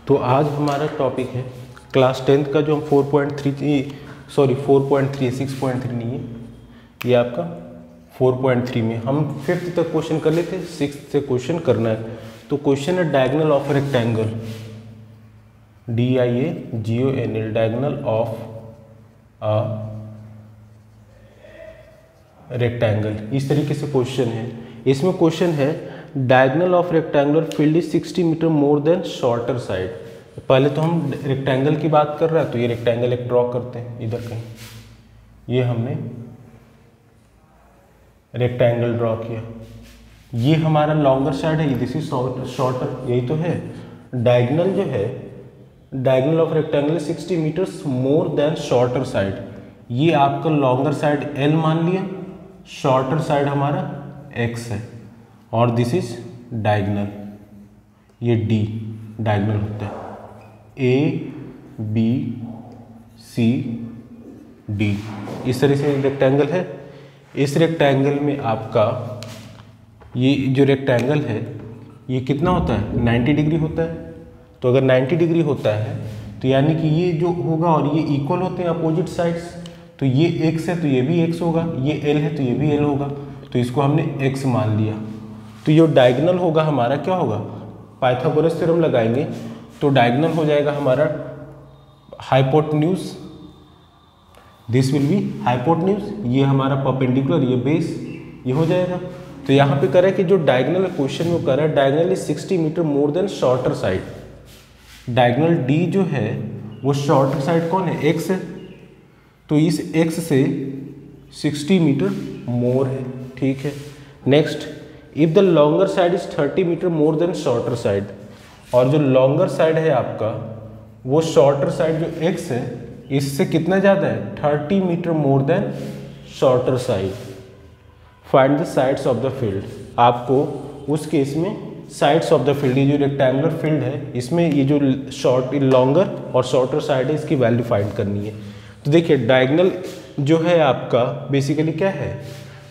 तो आज हमारा टॉपिक है क्लास 10th का जो हम 4.3 6.3 नहीं है, ये आपका 4.3 में हम 5th तक क्वेश्चन कर लेते हैं, 6th से क्वेश्चन करना है। तो क्वेश्चन है diagonal of rectangle, DIAGONL, diagonal of a rectangle. इस तरीके से क्वेश्चन है। इसमें क्वेश्चन है diagonal of rectangular field is 60 metre more than shorter side. पहले तो हम रेक्टेंगल की बात कर रहे हैं, तो ये रेक्टेंगल एक ड्रॉ करते हैं इधर कहीं, ये हमने रेक्टेंगल ड्रॉ किया, ये हमारा लॉन्गर साइड है, दिस इज शॉर्टर, यही तो है। डायगोनल जो है, diagonal of rectangle 60 metres more than shorter side. ये आपका लॉन्गर साइड L मान लिया, शॉर्टर साइड हमारा X है, और दिस इज डायगोनल, ये D डायगोनल होता है, ABCD। इस तरह से रेक्टेंगल है। इस रेक्टेंगल में आपका ये जो रेक्टेंगल है ये कितना होता है, 90 डिग्री होता है। तो अगर 90 डिग्री होता है तो यानी कि ये जो होगा और ये इक्वल होते हैं अपोजिट साइड्स। तो ये x है तो ये भी x होगा, ये L है तो ये भी L होगा, तो इसको हमने x मान लिया। तो ये डायगोनल होगा हमारा, क्या होगा, पाइथागोरस थ्योरम लगाएंगे तो डायगोनल हो जाएगा हमारा hypotenuse, this will be hypotenuse, ये हमारा परपेंडिकुलर, ये बेस, ये हो जाएगा। तो यहाँ पे कह रहा है कि जो डायगोनल क्वेश्चन में कह रहा है diagonal is 60 metre more than shorter side. Diagonal D जो है वो शॉर्टर साइड कौन है, x है, तो इस x से 60 मीटर मोर है, ठीक है। Next, if the longer side is 30 metre more than shorter side, और जो लॉन्गर साइड है आपका वो शॉर्टर साइड जो x है इससे कितना ज़्यादा है, 30 metre more than shorter side. Find the sides of the field. आपको उस केस में साइड्स ऑफ द फील्ड, ये जो रेक्टेंगुलर फील्ड है इसमें ये जो लॉन्गर और शॉर्टर साइड है इसकी वैल्यू फाइंड करनी है। तो देखिए डायगोनल जो है आपका बेसिकली क्या है,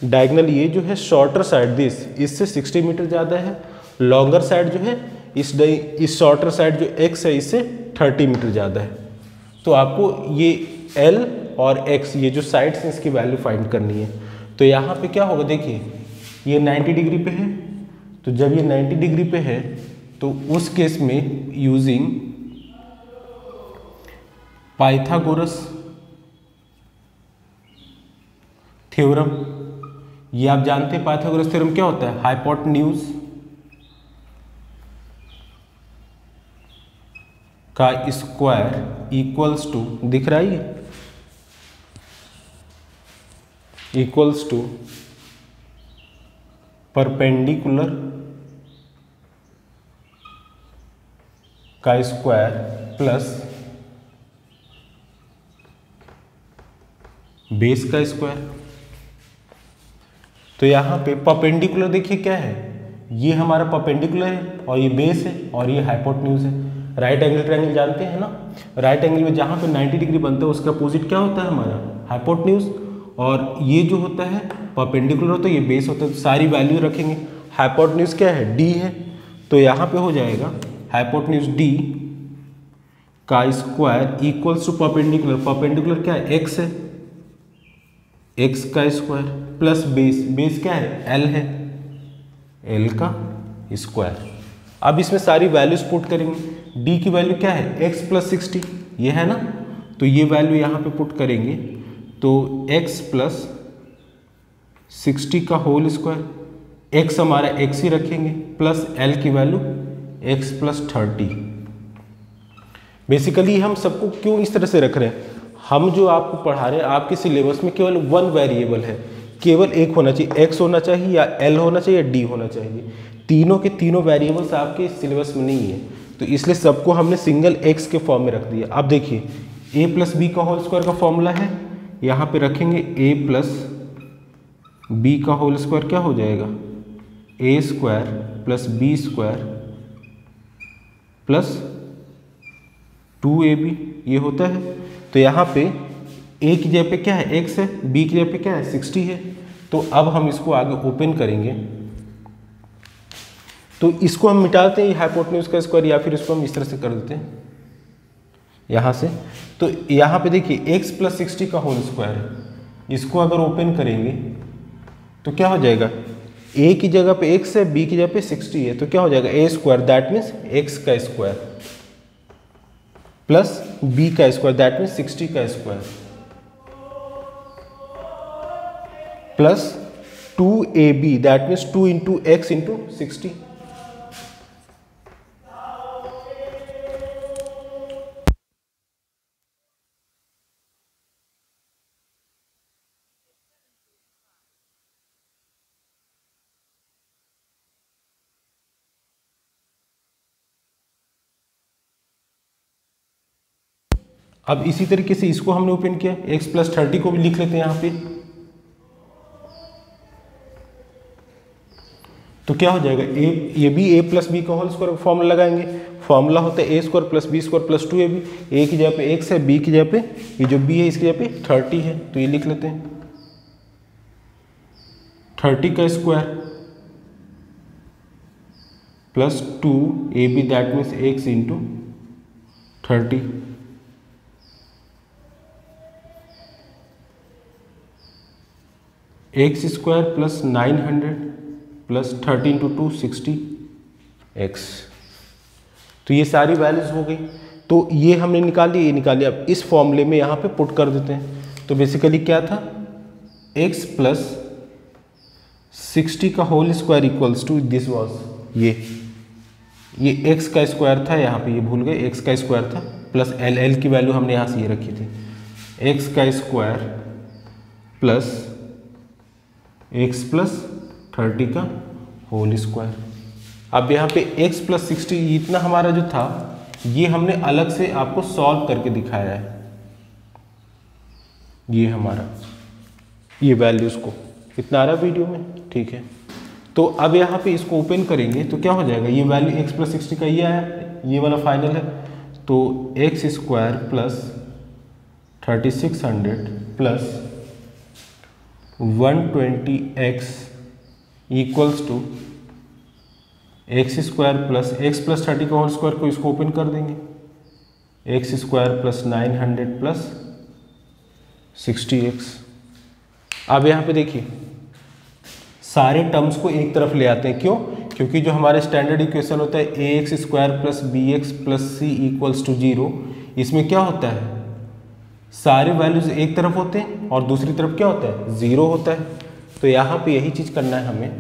डायगोनल ये जो है शॉर्टर साइड दिस, इससे 60 मीटर ज़्यादा है। लॉन्गर साइड जो है इस शॉर्टर साइड जो x है इससे 30 मीटर ज़्यादा है। तो आपको ये L और X ये जो साइड्स हैं इसकी वैल्यू फाइंड करनी है। तो यहाँ पे क्या होगा, देखिए ये 90 डिग्री पे है, तो जब ये 90 डिग्री पे है तो उस केस में यूजिंग पाइथागोरस थ्योरम, ये आप जानते हैं पाइथागोरस थ्योरम क्या होता है, हाइपोटेन्यूज का स्क्वायर इक्वल्स टू, दिख रहा है ये, इक्वल्स टू परपेंडिकुलर का स्क्वायर प्लस बेस का स्क्वायर। तो यहाँ पे परपेंडिकुलर देखिए क्या है, ये हमारा परपेंडिकुलर है और ये बेस है और ये हाइपोटेन्यूज है। राइट एंगल ट्रायंगल जानते हैं ना, राइट एंगल में जहाँ पे 90 डिग्री बनता है उसका अपोजिट क्या होता है हमारा, हाइपोटेन्यूज, और ये जो होता है परपेंडिकुलर होता है, ये बेस होता है। तो सारी वैल्यू रखेंगे। हाइपोटेन्यूज क्या है, D है, तो यहाँ पे हो जाएगा हाइपोटेन्यूज D का square equals to perpendicular, perpendicular क्या है, x है, x का स्क्वायर प्लस बेस, बेस क्या है, L है, L का स्क्वायर। अब इसमें सारी वैल्यूज पुट करेंगे। D की वैल्यू क्या है, x प्लस 60, ये है ना, तो ये वैल्यू यहाँ पे पुट करेंगे तो x प्लस 60 का होल स्क्वायर, x हमारा x ही रखेंगे, प्लस L की वैल्यू x प्लस 30। बेसिकली हम सबको क्यों इस तरह से रख रहे हैं, हम जो आपको पढ़ा रहे हैं आपके सिलेबस में केवल वन वेरिएबल है, केवल एक होना चाहिए, x होना चाहिए या L होना चाहिए या D होना चाहिए। तीनों के तीनों वेरिएबल्स आपके सिलेबस में नहीं है, तो इसलिए सबको हमने सिंगल x के फॉर्म में रख दिया। अब देखिए a प्लस बी का होल स्क्वायर का फॉर्मूला है, यहाँ पे रखेंगे a प्लस बी का होल स्क्वायर, क्या हो जाएगा, a square plus B square plus 2ab, ये होता है। तो यहाँ पे a की जगह पे क्या है, x है, b की जगह पे क्या है, 60 है। तो अब हम इसको आगे ओपन करेंगे तो इसको हम मिटाते हैं हाइपोटेन्यूज का स्क्वायर, या फिर इसको हम इस तरह से कर देते हैं यहाँ से। तो यहाँ पे देखिए x + 60 का होल स्क्वायर है, इसको अगर ओपन करेंगे तो क्या हो जाएगा, a की जगह पे x है, b की जगह पे 60 है, तो क्या हो जाएगा a², दैट मीन्स x का स्क्वायर प्लस b का स्क्वायर दैट मीन्स 60 का square plus 2ab that means 2 × x × 60। अब इसी तरीके से इसको हमने ओपन किया, x + 30 को भी लिख लेते हैं यहाँ पे, तो क्या हो जाएगा ये भी a + b का होल स्क्वायर फॉर्मूला लगाएंगे। फॉर्मूला होता है a² + b² + 2ab। a की जगह पे x है, b की जगह पे ये जो b है इसकी जगह पे 30 है, तो ये लिख लेते हैं 30 का square plus 2ab that means x × 30 x² + 900 plus 30 × 2 60x। तो ये सारी वैल्यूज हो गई, तो ये हमने निकाल ली, ये निकाल लिया। अब इस फॉर्मूले में यहाँ पे पुट कर देते हैं। तो बेसिकली क्या था, x + 60 का whole square equals to this was ये x का स्क्वायर था, यहाँ पे ये भूल गए, x का स्क्वायर था प्लस l की वैल्यू हमने यहाँ से ये रखी थी, x का स्क्वायर प्लस x + 30 का होल स्क्वायर। अब यहाँ पे x + 60 इतना हमारा जो था ये हमने अलग से आपको सॉल्व करके दिखाया है, ये हमारा ये वैल्यूज को इतना आ रहा है वीडियो में, ठीक है। तो अब यहाँ पे इसको ओपन करेंगे तो क्या हो जाएगा, ये वैल्यू x + 60 का ये आया, ये वाला फाइनल है, तो x² + 3600 plus 120x equals to x² plus x + 30 का होल स्क्वायर को इसको ओपन कर देंगे, x² + 900 प्लस 60x। अब यहाँ पे देखिए सारे टर्म्स को एक तरफ ले आते हैं, क्यों, क्योंकि जो हमारे स्टैंडर्ड इक्वेशन होता है ax² + bx + c equals to 0, इसमें क्या होता है, सारे वैल्यूज एक तरफ होते हैं और दूसरी तरफ क्या होता है, 0 होता है। तो यहाँ पे यही चीज करना है हमें।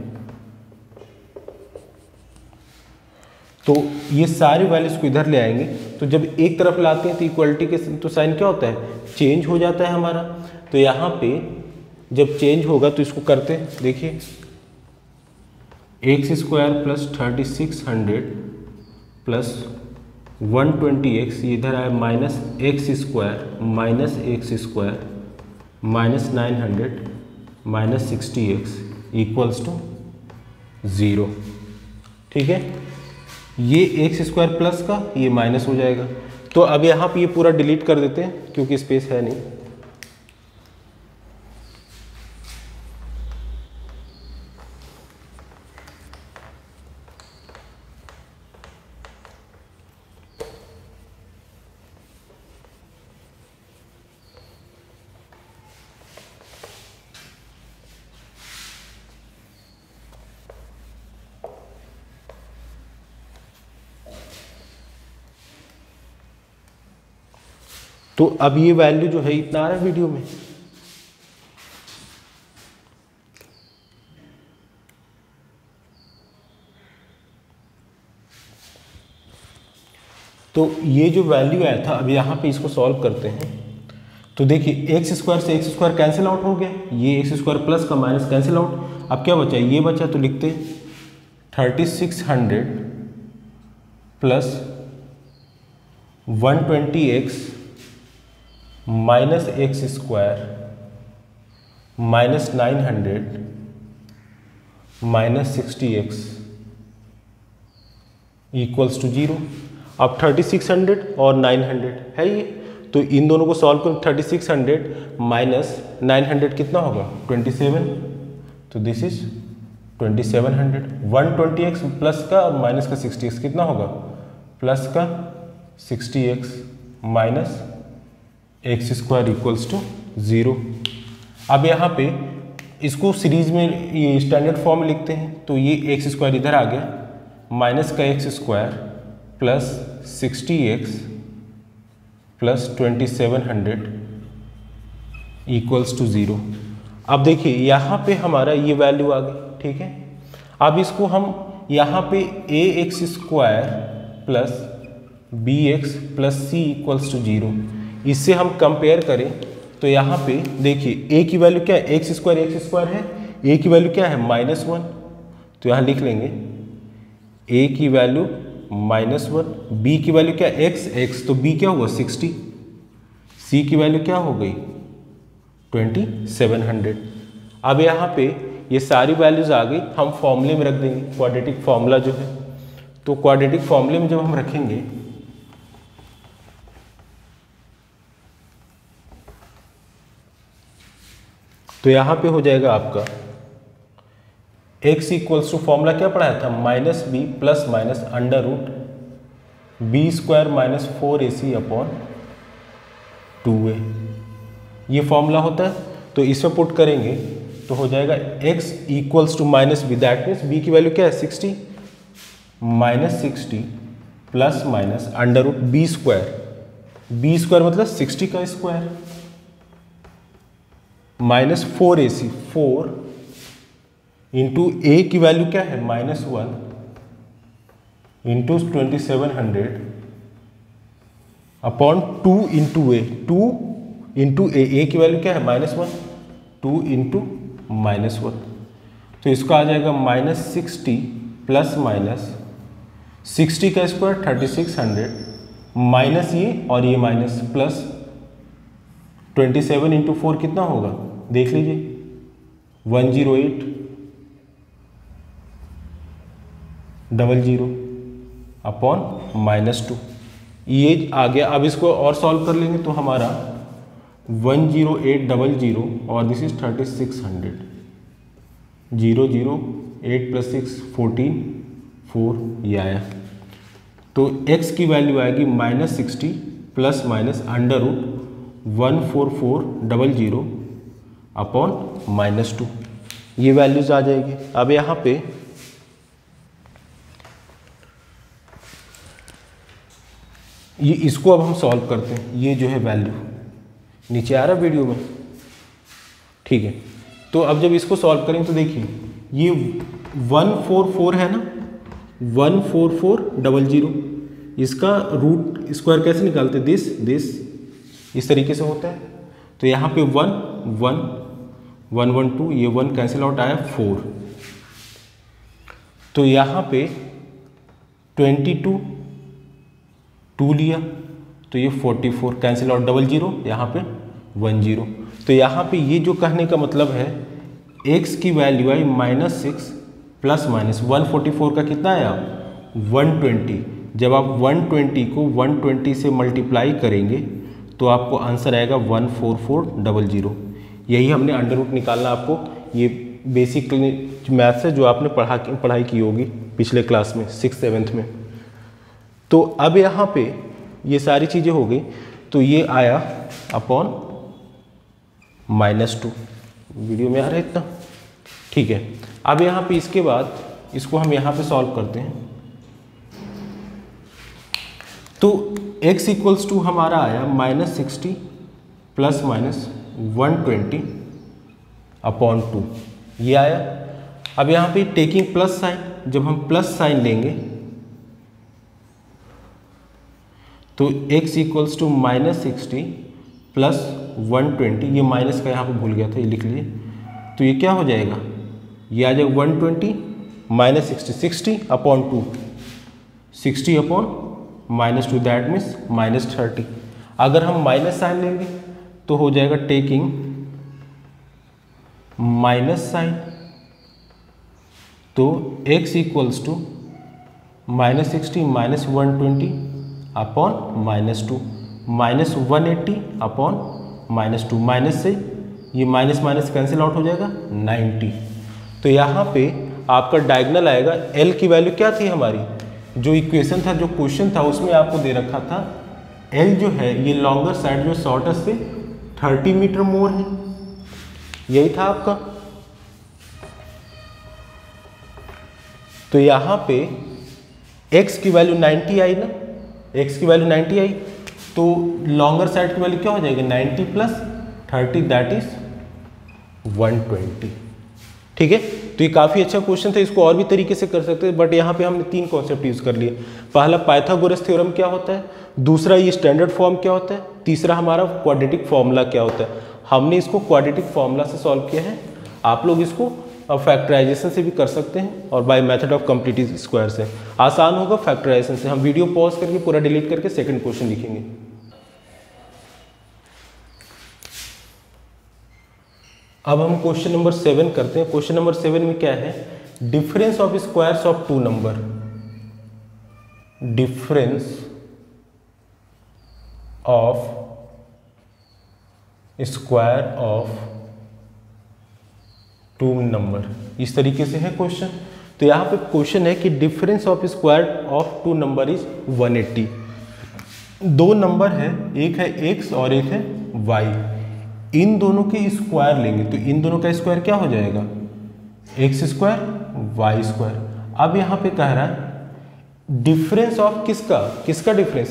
तो ये सारे वैल्यूज को इधर ले आएंगे, तो जब एक तरफ लाते हैं तो इक्वलिटी के तो साइन क्या होता है, चेंज हो जाता है हमारा। तो यहाँ पे जब चेंज होगा तो इसको करते हैं, देखिए x² + 3600 प्लस 120x, ये इधर आया -x² -x² -900 -60x equals to 0, ठीक है। ये x² प्लस का ये माइनस हो जाएगा। तो अब यहाँ पे ये पूरा डिलीट कर देते हैं क्योंकि स्पेस है नहीं। तो अब ये वैल्यू जो है इतना आ रहा है वीडियो में। तो ये जो वैल्यू आया था, अब यहाँ पे इसको सॉल्व करते हैं। तो देखिए x² से x² कैंसिल आउट हो गया, ये x² प्लस का माइनस कैंसिल आउट। अब क्या बचा, ये बचा, तो लिखते 3600 plus 120x minus x² minus 900 minus 60x equals to 0। अब 3600 और 900 है ये, तो इन दोनों को सॉल्व करो। 3600 माइनस 900 कितना होगा, 27। तो दिस इज 2700 120x प्लस का और माइनस का 60x कितना होगा, प्लस का 60x minus x square equals to 0। अब यहाँ पे इसको सीरीज में ये स्टैंडर्ड फॉर्म में लिखते हैं, तो ये एक्स स्क्वायर इधर आ गया, माइनस का x square plus 60x plus 2700 equals to 0। अब देखिए यहाँ पे हमारा ये वैल्यू आ गई, ठीक है। अब इसको हम यहाँ पे a x square plus b x plus c equals to 0, इससे हम कंपेयर करें तो यहाँ पे देखिए ए की वैल्यू क्या है, एक्स स्क्वायर है, ए की वैल्यू क्या है -1, तो यहाँ लिख लेंगे ए की वैल्यू -1, बी की वैल्यू क्या है एक्स, तो बी क्या हुआ 60, सी की वैल्यू क्या हो गई 2700। अब यहाँ पे ये सारी वैल्यूज आ गई, हम फॉर्मूले में रख देंगे, क्वाड्रेटिक फॉर्मूला जो है, तो क्वाड्रेटिक फॉर्मूले में जब हम रखेंगे तो यहाँ पे हो जाएगा आपका x इक्वल्स टू फॉर्मूला क्या पढ़ाया था, minus b plus minus under root b square minus 4ac upon 2a, ये फॉर्मूला होता है। तो इसमें पुट करेंगे तो हो जाएगा x equals to minus b, that means b की वैल्यू क्या है 60 minus 60 plus minus under root b square मतलब 60 का स्क्वायर माइनस 4ac, 4 इंटू ए की वैल्यू क्या है -1 इंटू 2700 अपॉन 2 इंटू ए, 2 इंटू ए की वैल्यू क्या है -1, 2 इंटू -1, तो इसका आ जाएगा -60 प्लस माइनस 60 का स्क्वायर 3600 माइनस ये और ये माइनस प्लस 27 इंटू 4 कितना होगा देख लीजिए 10800 अपॉन -2, ये आ गया। अब इसको और सॉल्व कर लेंगे तो हमारा 10800 और दिस इज 3600, 0 8 प्लस 6 14 4, ये आया। तो x की वैल्यू आएगी -60 plus minus under root 14400 upon -2, ये वैल्यूज आ जाएगी। अब यहाँ पे ये इसको अब हम सॉल्व करते हैं, ये जो है वैल्यू नीचे आ रहा है वीडियो में, ठीक है। तो अब जब इसको सॉल्व करेंगे तो देखिए ये 144 है ना, 14400, इसका रूट स्क्वायर कैसे निकालते, दिस इस तरीके से होता है। तो यहाँ पे 1 1 1 1 2, ये 1 कैंसिल आउट आया 4, तो यहाँ पे 22 2 लिया तो ये 44 कैंसिल आउट 00, यहाँ पे 10। तो यहाँ पे ये जो कहने का मतलब है x की वैल्यू आई -6 प्लस माइनस 144 का कितना आया 120। जब आप 120 को 120 से मल्टीप्लाई करेंगे तो आपको आंसर आएगा 14400। यही हमने अंडर रूट निकालना, आपको ये बेसिक मैथ्स है जो आपने पढ़ाई की होगी पिछले क्लास में 6th 7th में। तो अब यहाँ पे ये सारी चीज़ें हो गई, तो ये आया अपॉन -2, वीडियो में आ रहा है इतना, ठीक है। अब यहाँ पे इसके बाद इसको हम यहाँ पे सॉल्व करते हैं, तो x इक्वल्स टू हमारा आया -60 प्लस माइनस 120 अपॉन 2, ये आया। अब यहाँ पे टेकिंग प्लस साइन, जब हम प्लस साइन लेंगे तो x इक्वल्स टू -60 प्लस 120, ये माइनस का यहाँ पे भूल गया था, ये लिख लीजिए। तो ये क्या हो जाएगा, ये आ जाएगा 120 minus 60 upon 2, 60 upon -2, that means -30। अगर हम माइनस साइन लेंगे तो हो जाएगा टेकिंग माइनस साइन, तो x equals to -60 minus 120 upon -2, -180 upon -2, minus से ये माइनस माइनस कैंसिल आउट हो जाएगा 90। तो यहाँ पे आपका डायगोनल आएगा। एल की वैल्यू क्या थी हमारी, जो इक्वेशन था, जो क्वेश्चन था उसमें आपको दे रखा था एल जो है ये लॉन्गर साइड जो शॉर्टेस्ट से 30 मीटर मोर है, यही था आपका। तो यहाँ पे x की वैल्यू 90 आई ना, x की वैल्यू 90 आई, तो लॉन्गर साइड की वैल्यू क्या हो जाएगी 90 प्लस 30 दैट इज 120। ठीक है, तो ये काफ़ी अच्छा क्वेश्चन था, इसको और भी तरीके से कर सकते हैं, बट यहाँ पे हमने 3 कॉन्सेप्ट यूज कर लिए। पहला पाइथागोरस थ्योरम क्या होता है, दूसरा ये स्टैंडर्ड फॉर्म क्या होता है, तीसरा हमारा क्वाड्रेटिक फॉर्मूला क्या होता है। हमने इसको क्वाड्रेटिक फॉर्मूला से सॉल्व किया है, आप लोग इसको फैक्टराइजेशन से भी कर सकते हैं और by method of complete square से आसान होगा। फैक्टराइजेशन से हम वीडियो पॉज करके पूरा डिलीट करके सेकंड क्वेश्चन लिखेंगे। अब हम क्वेश्चन नंबर 7 करते हैं। क्वेश्चन नंबर 7 में क्या है, difference of squares of 2 number, difference of square of 2 number, इस तरीके से है क्वेश्चन। तो यहाँ पे क्वेश्चन है कि difference of square of 2 number is 180। 2 number है, एक है x और एक है y, इन दोनों के स्क्वायर लेंगे तो इन दोनों का स्क्वायर क्या हो जाएगा x स्क्वायर y स्क्वायर। अब यहाँ पे कह रहा है डिफरेंस ऑफ किसका, किसका डिफरेंस,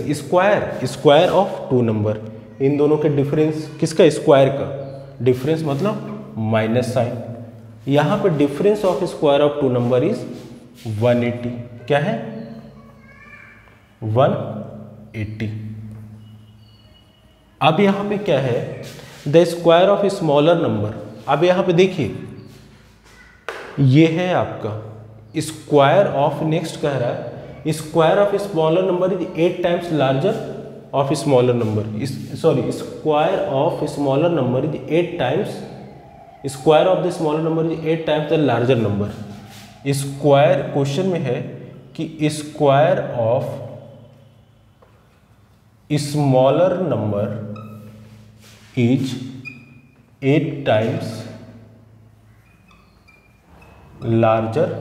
स्क्वायर ऑफ 2 नंबर, इन दोनों के डिफरेंस किसका, स्क्वायर का, डिफरेंस मतलब माइनस साइन। यहाँ पे difference of square of 2 number is 180, क्या है 180। अब यहाँ पे क्या है, the square of smaller number. अब यहाँ पे देखिए ये है आपका स्क्वायर ऑफ, नेक्स्ट कह रहा है square of smaller number is 8 times larger of smaller number, sorry square of smaller number is 8 times, square of the smaller number is 8 times the larger number. Square question में है कि square of smaller number is 8 times larger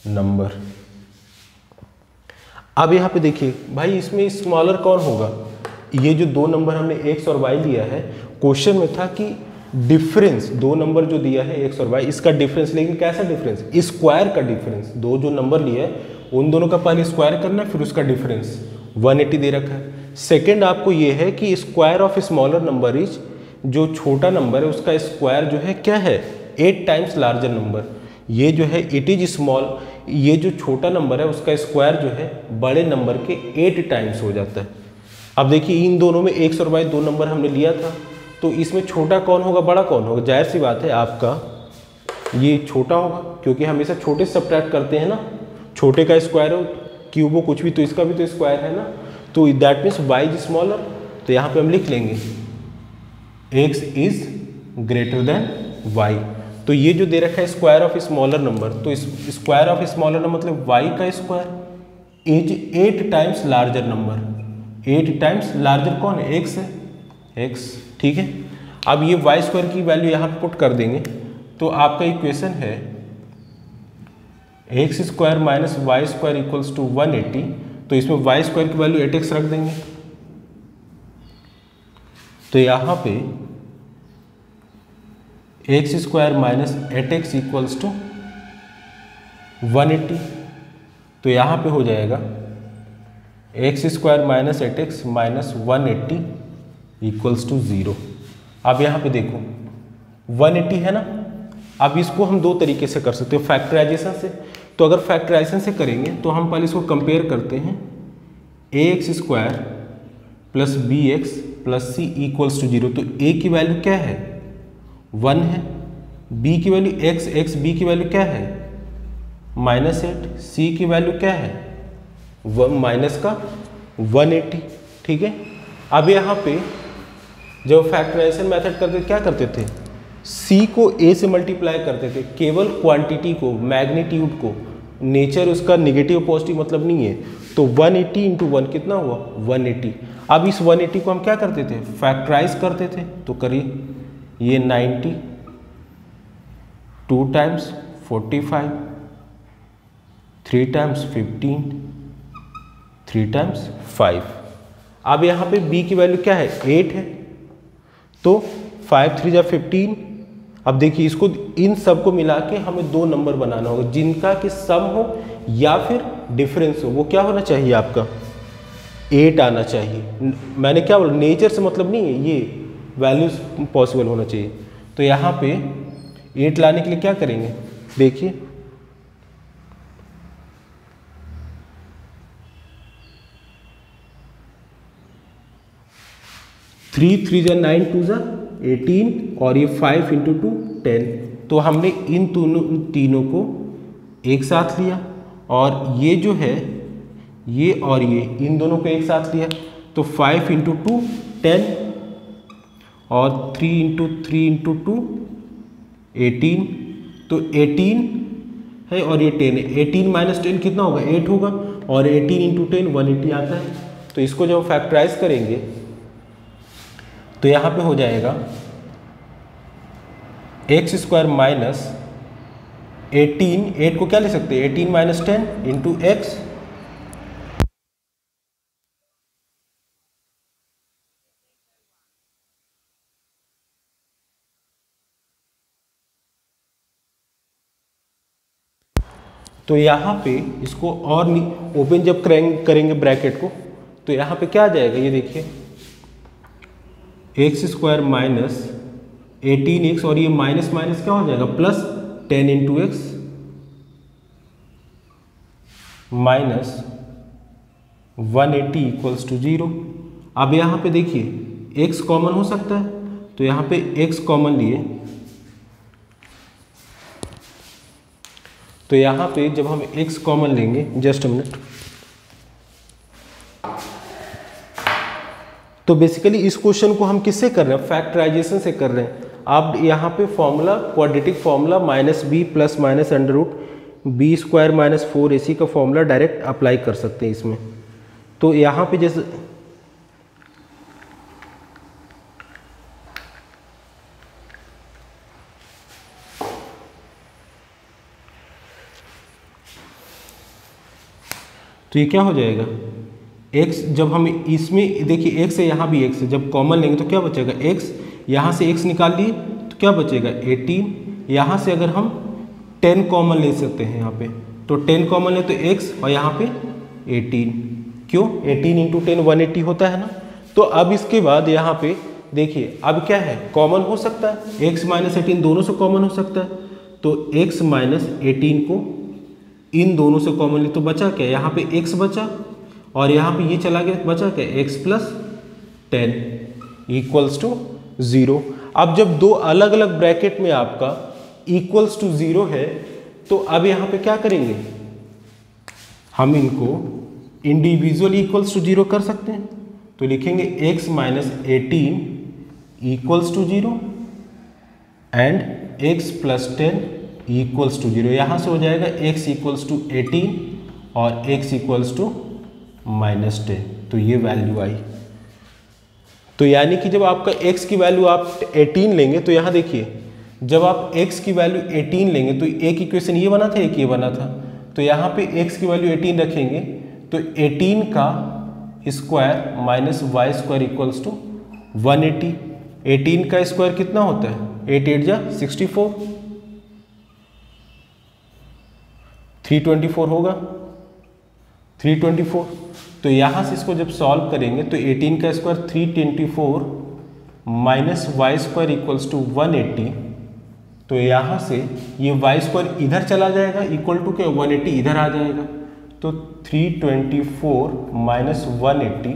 number. अब यहां पे देखिए भाई इसमें smaller कौन होगा, ये जो 2 नंबर हमने x और y लिया है, क्वेश्चन में था कि डिफरेंस 2 नंबर जो दिया है x और y, इसका डिफरेंस, लेकिन कैसा डिफरेंस, स्क्वायर का डिफरेंस, 2 जो नंबर लिए है उन दोनों का पहले स्क्वायर करना फिर उसका डिफरेंस 180 दे रखा है। सेकंड आपको ये है कि square of smaller number is, जो छोटा नंबर है उसका स्क्वायर जो है क्या है 8 टाइम्स लार्जर नंबर, ये जो है इट इज स्मॉल, ये जो छोटा नंबर है उसका स्क्वायर जो है बड़े नंबर के 8 टाइम्स हो जाता है। अब देखिए इन दोनों में x और y 2 नंबर हमने लिया था, तो इसमें छोटा कौन होगा बड़ा कौन होगा, जाहिर सी बात है आपका ये छोटा होगा, क्योंकि हमेशा छोटे से सब्ट्रैक्ट करते हैं ना, छोटे का स्क्वायर हो क्यूब हो कुछ भी तो इसका भी तो स्क्वायर है ना, तो that means y is smaller. तो यहाँ पे हम लिख लेंगे x is greater than y। तो ये जो दे रखा है स्क्वायर ऑफ स्मॉलर नंबर, तो स्क्वायर ऑफ स्मॉलर नंबर मतलब y का square is 8 times larger number, 8 times larger कौन है, x है, x, ठीक है। अब ये y स्क्वायर की वैल्यू यहाँ पे पुट कर देंगे तो आपका इक्वेशन है x square minus y square equals to 180, तो इसमें y स्क्वायर की वैल्यू 8x रख देंगे, तो यहाँ पे x square minus 8x equals to 180, तो यहाँ पे हो जाएगा x square minus 8x minus 180 equals to 0। अब यहाँ पे देखो 180 है ना, अब इसको हम 2 तरीके से कर सकते हो, फैक्टराइजेशन से। तो अगर फैक्टराइजेशन से करेंगे तो हम पहले इसको कंपेयर करते हैं, ax square plus bx plus c equals to 0। तो a की वैल्यू क्या है 1 है, b की वैल्यू x b की वैल्यू क्या है -8, c की वैल्यू क्या है माइनस का 180, ठीक है। अब यहाँ पे जब फैक्टराइजेशन मेथड करते क्या करते थे, c को a से मल्टीप्लाई करते थे, केवल क्वांटिटी को, मैग्नीट्यूड को, नेचर उसका निगेटिव पॉजिटिव मतलब नहीं है। तो 180 इंटू 1 कितना हुआ 180। अब इस 180 को हम क्या करते थे फैक्टराइज करते थे, तो करिए ये 90 2 टाइम्स 45, 3 टाइम्स 15, 3 टाइम्स 5। अब यहाँ पे b की वैल्यू क्या है 8 है, तो 5 3 जा 15। अब देखिए इसको इन सबको मिला के हमें दो नंबर बनाना होगा जिनका कि सम हो या फिर डिफरेंस हो। वो क्या होना चाहिए आपका 8 आना चाहिए। मैंने क्या बोला नेचर से मतलब नहीं है, ये वैल्यूज पॉसिबल होना चाहिए। तो यहाँ पे 8 लाने के लिए क्या करेंगे देखिए, थ्री 3 जा 9 2 जा 18 और ये 5 इंटू 2 10। तो हमने इन तीनों को एक साथ लिया और ये जो है ये और ये इन दोनों को एक साथ लिया। तो 5 इंटू 2 10 और 3 इंटू 3 इंटू 2 18। तो 18 है और ये 10 है। 18 माइनस 10 कितना होगा 8 होगा और 18 इंटू 10 180 आता है। तो इसको जब फैक्टराइज करेंगे तो यहाँ पे हो जाएगा एक्स स्क्वायर माइनस 18, 8 को क्या ले सकते हैं 18 माइनस 10 इंटू एक्स, तो यहाँ पे इसको और ओपन जब करेंगे ब्रैकेट को तो यहाँ पे क्या आ जाएगा ये देखिए एक्स स्क्वायर माइनस 18x और ये माइनस माइनस क्या हो जाएगा plus 10 into x minus 180 equals to 0। अब यहाँ पे देखिए x कॉमन हो सकता है तो यहाँ पे x कॉमन लिए, तो यहाँ पे जब हम x कॉमन लेंगे जस्ट अ मिनट, तो बेसिकली इस क्वेश्चन को हम किससे कर रहे हैं फैक्टराइजेशन से कर रहे हैं। आप यहाँ पे formula quadratic formula minus b plus minus under root b square minus 4ac का फॉर्मूला डायरेक्ट अप्लाई कर सकते हैं इसमें। तो यहाँ पे जैसे तो ये क्या हो जाएगा x, जब हम इसमें देखिए x है यहाँ भी x है, जब कॉमन लेंगे तो क्या बचेगा x, यहाँ से x निकाल लिए तो क्या बचेगा 18। यहाँ से अगर हम 10 कॉमन ले सकते हैं यहाँ पे, तो 10 कॉमन ले तो x और यहाँ पे 18, क्यों 18 इंटू 10 180 होता है ना। तो अब इसके बाद यहाँ पे देखिए अब क्या है कॉमन हो सकता है x माइनस 18 दोनों से कॉमन हो सकता है, तो x माइनस 18 को इन दोनों से कॉमन ले तो बचा क्या यहाँ पे x बचा और यहाँ पे ये चला गया बचा क्या x प्लस 10 इक्वल्स टू 0। अब जब दो अलग अलग ब्रैकेट में आपका इक्वल्स टू 0 है तो अब यहाँ पे क्या करेंगे हम इनको इंडिविजुअल इक्वल्स टू 0 कर सकते हैं। तो लिखेंगे x minus 18 equals to 0 and x plus 10 equals to 0। यहाँ से हो जाएगा x इक्वल्स टू 18 और x इक्वल्स टू माइनस 10। तो ये वैल्यू आई। तो यानी कि जब आपका x की वैल्यू आप 18 लेंगे तो यहाँ देखिए जब आप x की वैल्यू 18 लेंगे तो एक इक्वेशन ये बना था एक ये बना था, तो यहाँ पे x की वैल्यू 18 रखेंगे तो 18 का square minus y square equals to 180। 18 का स्क्वायर कितना होता है 8 8 जा 64, 324 होगा 324। तो यहाँ से इसको जब सॉल्व करेंगे तो 18 का square 324 minus y square equals to 180। तो यहाँ से ये वाई स्क्वायर इधर चला जाएगा इक्वल टू क्या 180 इधर आ जाएगा, तो 324 minus 180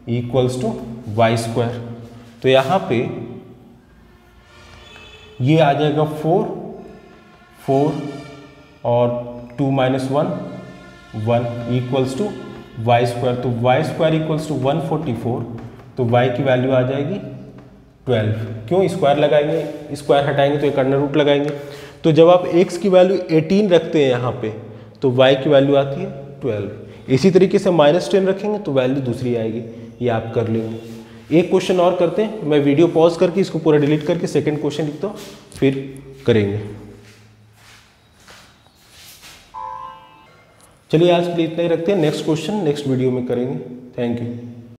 equals to y square. तो यहाँ पे ये आ जाएगा 4 और 2 minus 1 equals to y square. तो वाई स्क्वायर इक्वल्स टू 144, तो वाई की वैल्यू आ जाएगी 12। क्यों स्क्वायर लगाएंगे, स्क्वायर हटाएंगे तो एक अंडर रूट लगाएंगे। तो जब आप x की वैल्यू 18 रखते हैं यहाँ पे तो y की वैल्यू आती है 12। इसी तरीके से माइनस 10 रखेंगे तो वैल्यू दूसरी आएगी, ये आप कर लेंगे। एक क्वेश्चन और करते हैं, मैं वीडियो पॉज करके इसको पूरा डिलीट करके सेकंड क्वेश्चन लिखता हूँ फिर करेंगे। चलिए आज के लिए इतना ही रखते हैं, नेक्स्ट क्वेश्चन नेक्स्ट वीडियो में करेंगे। Thank you.